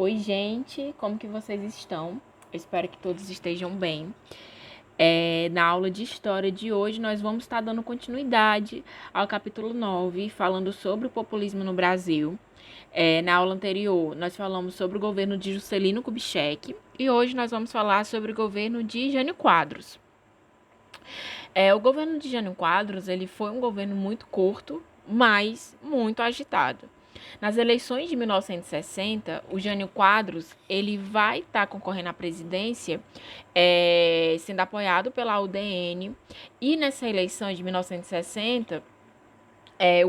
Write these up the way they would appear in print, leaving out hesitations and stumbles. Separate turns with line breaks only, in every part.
Oi, gente, como que vocês estão? Eu espero que todos estejam bem. Na aula de história de hoje, nós vamos estar dando continuidade ao capítulo 9, falando sobre o populismo no Brasil. Na aula anterior, nós falamos sobre o governo de Juscelino Kubitschek e hoje nós vamos falar sobre o governo de Jânio Quadros. O governo de Jânio Quadros, ele foi um governo muito curto, mas muito agitado. Nas eleições de 1960, o Jânio Quadros ele vai estar concorrendo à presidência, sendo apoiado pela UDN. E nessa eleição de 1960,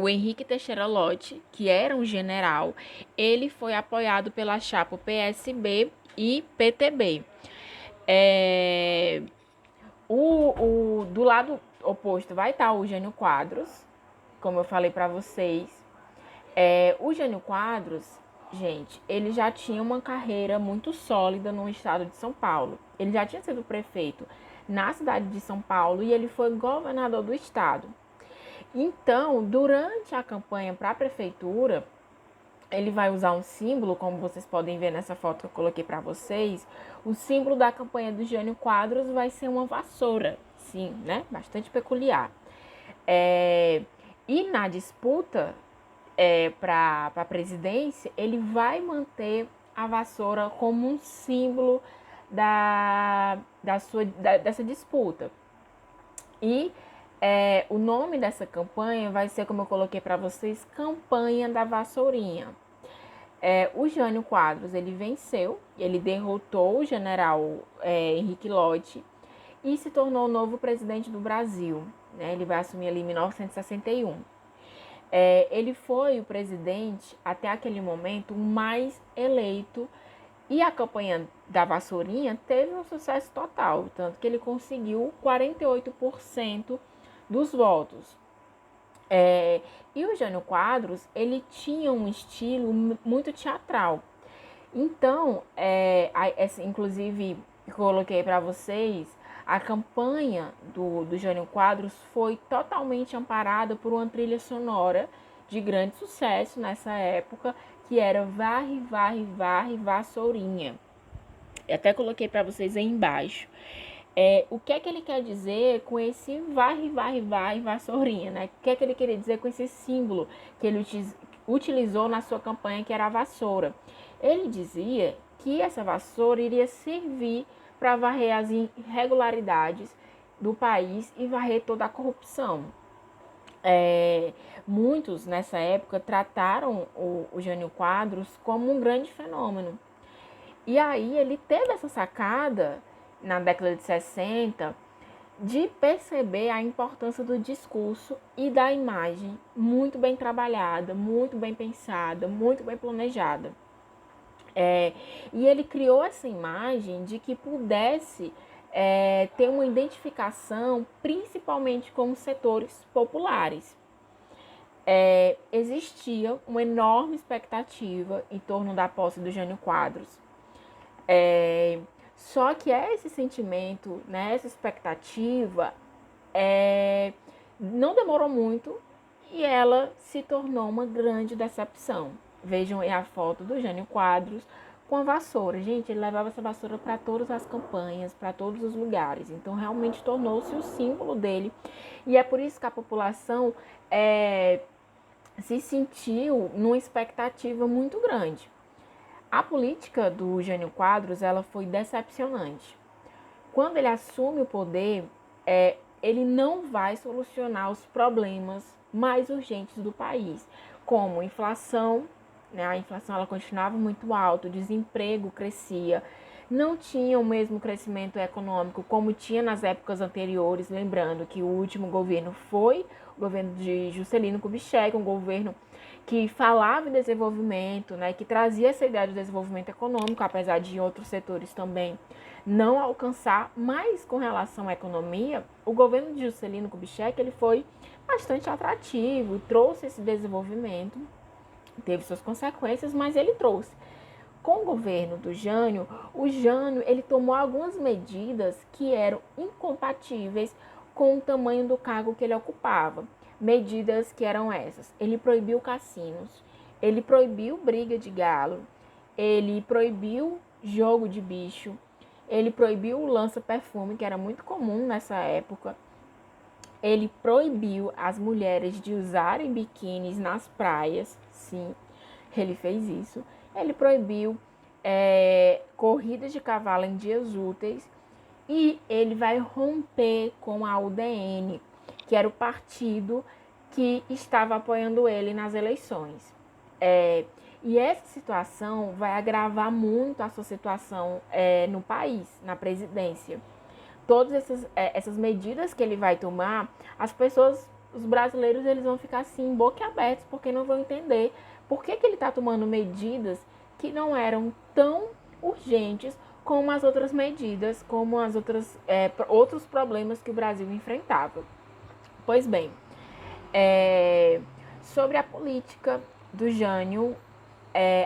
o Henrique Teixeira Lott, que era um general, ele foi apoiado pela chapa PSB e PTB. Do lado oposto vai estar o Jânio Quadros, como eu falei para vocês. O Jânio Quadros, gente, ele já tinha uma carreira muito sólida no estado de São Paulo. Ele já tinha sido prefeito na cidade de São Paulo e ele foi governador do estado. Então, durante a campanha para a prefeitura, ele vai usar um símbolo, como vocês podem ver nessa foto que eu coloquei para vocês. O símbolo da campanha do Jânio Quadros vai ser uma vassoura, sim, né? Bastante peculiar. E na disputa para a presidência, ele vai manter a vassoura como um símbolo dessa disputa. E o nome dessa campanha vai ser, como eu coloquei para vocês, Campanha da Vassourinha. O Jânio Quadros, ele venceu, ele derrotou o general Henrique Lott e se tornou o novo presidente do Brasil. Né? Ele vai assumir ali em 1961. Ele foi o presidente, até aquele momento, mais eleito, e a campanha da Vassourinha teve um sucesso total, tanto que ele conseguiu 48% dos votos. E o Jânio Quadros, ele tinha um estilo muito teatral. Então, inclusive, coloquei para vocês, a campanha do Jânio Quadros foi totalmente amparada por uma trilha sonora de grande sucesso nessa época, que era Varre, Varre, Varre, Vassourinha. Eu até coloquei para vocês aí embaixo. O que é que ele quer dizer com esse varre, varre, varre, vassourinha, né? O que é que ele queria dizer com esse símbolo que ele utilizou na sua campanha, que era a vassoura? Ele dizia que essa vassoura iria servir para varrer as irregularidades do país e varrer toda a corrupção. Muitos, nessa época, trataram o Jânio Quadros como um grande fenômeno. E aí ele teve essa sacada na década de 60, de perceber a importância do discurso e da imagem muito bem trabalhada, muito bem pensada, muito bem planejada. E ele criou essa imagem de que pudesse ter uma identificação, principalmente com os setores populares. Existia uma enorme expectativa em torno da posse do Jânio Quadros. Só que esse sentimento, né, essa expectativa, não demorou muito e ela se tornou uma grande decepção. Vejam aí a foto do Jânio Quadros com a vassoura. Gente, ele levava essa vassoura para todas as campanhas, para todos os lugares. Então, realmente tornou-se o símbolo dele. E é por isso que a população se sentiu numa expectativa muito grande. A política do Jânio Quadros, ela foi decepcionante. Quando ele assume o poder, ele não vai solucionar os problemas mais urgentes do país, como inflação, né? A inflação ela continuava muito alta, o desemprego crescia, não tinha o mesmo crescimento econômico como tinha nas épocas anteriores, lembrando que o último governo foi o governo de Juscelino Kubitschek, um governo que falava em desenvolvimento, né, que trazia essa ideia de desenvolvimento econômico, apesar de em outros setores também não alcançar, mas com relação à economia, o governo de Juscelino Kubitschek ele foi bastante atrativo, trouxe esse desenvolvimento, teve suas consequências, mas ele trouxe. Com o governo do Jânio, o Jânio ele tomou algumas medidas que eram incompatíveis com o tamanho do cargo que ele ocupava. Medidas que eram essas: ele proibiu cassinos, ele proibiu briga de galo, ele proibiu jogo de bicho, ele proibiu o lança-perfume, que era muito comum nessa época. Ele proibiu as mulheres de usarem biquínis nas praias, sim, ele fez isso. Ele proibiu corridas de cavalo em dias úteis e ele vai romper com a UDN, que era o partido que estava apoiando ele nas eleições. E essa situação vai agravar muito a sua situação no país, na presidência. Todas essas medidas que ele vai tomar, as pessoas, os brasileiros, eles vão ficar assim, boquiabertos, porque não vão entender por que ele está tomando medidas que não eram tão urgentes como as outras medidas, como as outros problemas que o Brasil enfrentava. Pois bem, sobre a política do Jânio,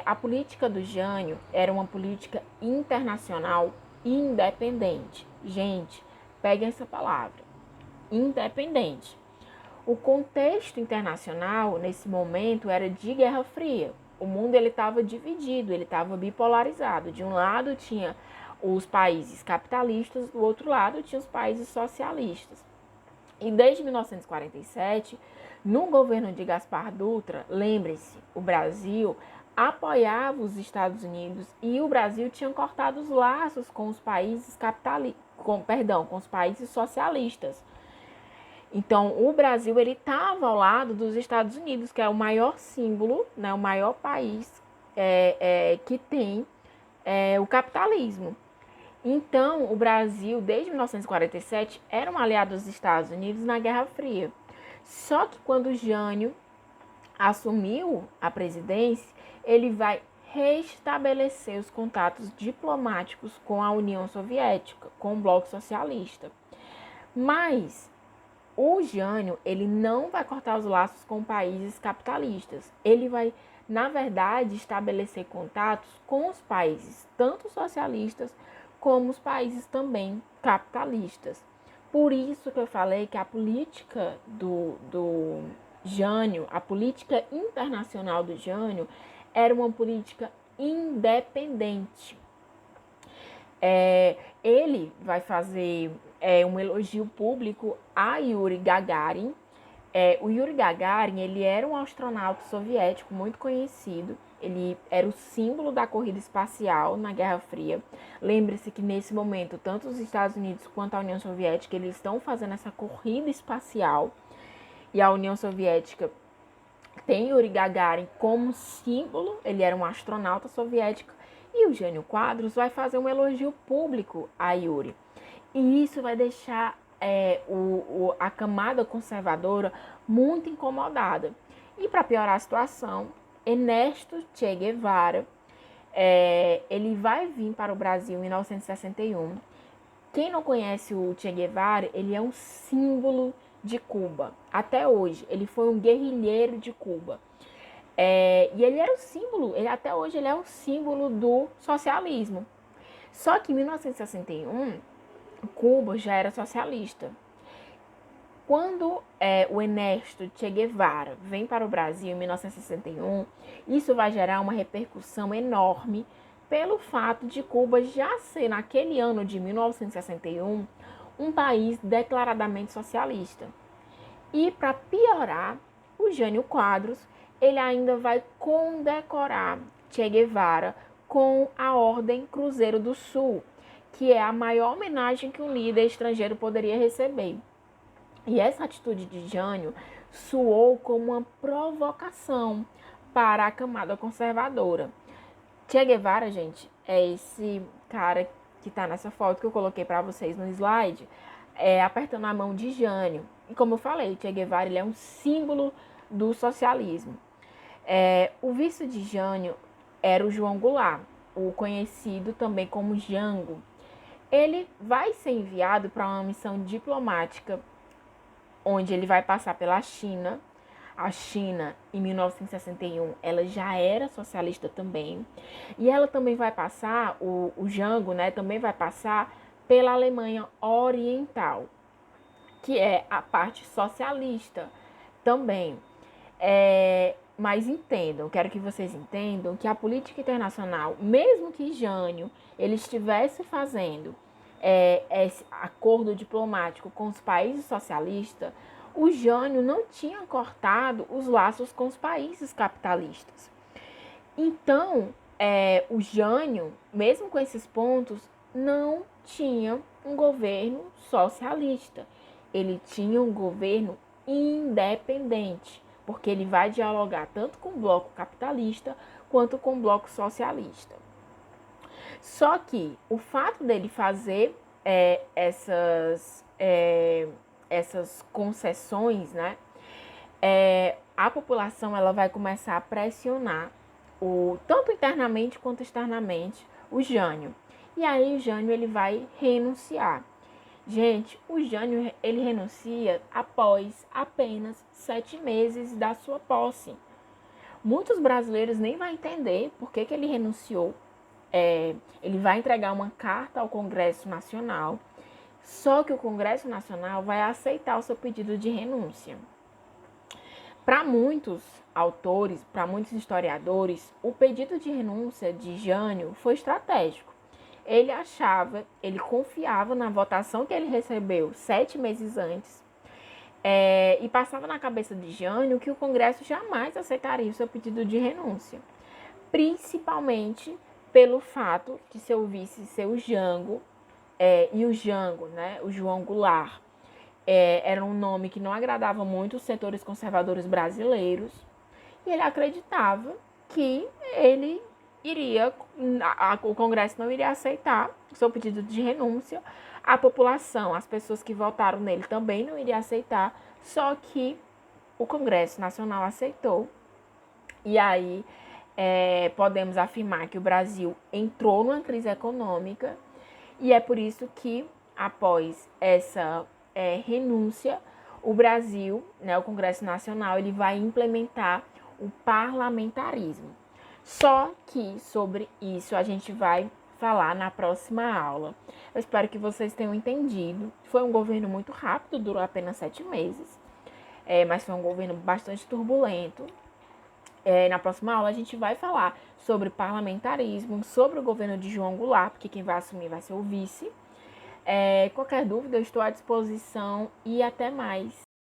a política do Jânio era uma política internacional independente. Gente, peguem essa palavra, independente. O contexto internacional, nesse momento, era de Guerra Fria. O mundo estava dividido, ele estava bipolarizado. De um lado tinha os países capitalistas, do outro lado tinha os países socialistas. E desde 1947, no governo de Gaspar Dutra, lembre-se, o Brasil apoiava os Estados Unidos e o Brasil tinha cortado os laços com os países com os países socialistas. Então, o Brasil ele estava ao lado dos Estados Unidos, que é o maior símbolo, né, o maior país que tem o capitalismo. Então, o Brasil, desde 1947, era um aliado dos Estados Unidos na Guerra Fria. Só que quando Jânio assumiu a presidência, ele vai restabelecer os contatos diplomáticos com a União Soviética, com o Bloco Socialista. Mas o Jânio, ele não vai cortar os laços com países capitalistas. Ele vai, na verdade, estabelecer contatos com os países, tanto socialistas como os países também capitalistas. Por isso que eu falei que a política do Jânio, a política internacional do Jânio, era uma política independente. Ele vai fazer um elogio público a Yuri Gagarin. O Yuri Gagarin, ele era um astronauta soviético muito conhecido. Ele era o símbolo da corrida espacial na Guerra Fria. Lembre-se que nesse momento, tanto os Estados Unidos quanto a União Soviética, eles estão fazendo essa corrida espacial. E a União Soviética tem Yuri Gagarin como símbolo, ele era um astronauta soviético. E o Jânio Quadros vai fazer um elogio público a Yuri. E isso vai deixar a camada conservadora muito incomodada. E para piorar a situação, Ernesto Che Guevara, ele vai vir para o Brasil em 1961. Quem não conhece o Che Guevara, ele é um símbolo de Cuba. Até hoje, ele foi um guerrilheiro de Cuba. E ele era o símbolo, até hoje ele é um símbolo do socialismo. Só que em 1961, Cuba já era socialista. Quando o Ernesto Che Guevara vem para o Brasil em 1961, isso vai gerar uma repercussão enorme pelo fato de Cuba já ser, naquele ano de 1961, um país declaradamente socialista. E para piorar, o Jânio Quadros, ele ainda vai condecorar Che Guevara com a Ordem Cruzeiro do Sul, que é a maior homenagem que um líder estrangeiro poderia receber. E essa atitude de Jânio soou como uma provocação para a camada conservadora. Che Guevara, gente, é esse cara que está nessa foto que eu coloquei para vocês no slide, apertando a mão de Jânio. E como eu falei, Che Guevara ele é um símbolo do socialismo. O vice de Jânio era o João Goulart, o conhecido também como Jango. Ele vai ser enviado para uma missão diplomática, onde ele vai passar pela China. A China, em 1961, ela já era socialista também. E ela também vai passar, o Jango, né, também vai passar pela Alemanha Oriental, que é a parte socialista também. Mas entendam, quero que vocês entendam que a política internacional, mesmo que Jânio ele estivesse fazendo esse acordo diplomático com os países socialistas, o Jânio não tinha cortado os laços com os países capitalistas. Então, o Jânio, mesmo com esses pontos, não tinha um governo socialista. Ele tinha um governo independente, porque ele vai dialogar tanto com o bloco capitalista quanto com o bloco socialista. Só que o fato dele fazer essas concessões, né, a população ela vai começar a pressionar tanto internamente quanto externamente o Jânio. E aí o Jânio ele vai renunciar. Gente, o Jânio ele renuncia após apenas 7 meses da sua posse. Muitos brasileiros nem vão entender por que ele renunciou. Ele vai entregar uma carta ao Congresso Nacional, só que o Congresso Nacional vai aceitar o seu pedido de renúncia. Para muitos autores, para muitos historiadores, o pedido de renúncia de Jânio foi estratégico. Ele confiava na votação que ele recebeu 7 meses antes, e passava na cabeça de Jânio que o Congresso jamais aceitaria o seu pedido de renúncia, principalmente pelo fato de seu vice ser o Jango, e o Jango, né, o João Goulart, era um nome que não agradava muito os setores conservadores brasileiros, e ele acreditava que o Congresso não iria aceitar o seu pedido de renúncia, a população, as pessoas que votaram nele também não iriam aceitar, só que o Congresso Nacional aceitou, e aí podemos afirmar que o Brasil entrou numa crise econômica, e é por isso que, após essa renúncia, o Brasil, né, o Congresso Nacional, ele vai implementar o parlamentarismo. Só que sobre isso a gente vai falar na próxima aula. Eu espero que vocês tenham entendido. Foi um governo muito rápido, durou apenas 7 meses, mas foi um governo bastante turbulento. Na próxima aula a gente vai falar sobre parlamentarismo, sobre o governo de João Goulart, porque quem vai assumir vai ser o vice. Qualquer dúvida, eu estou à disposição e até mais.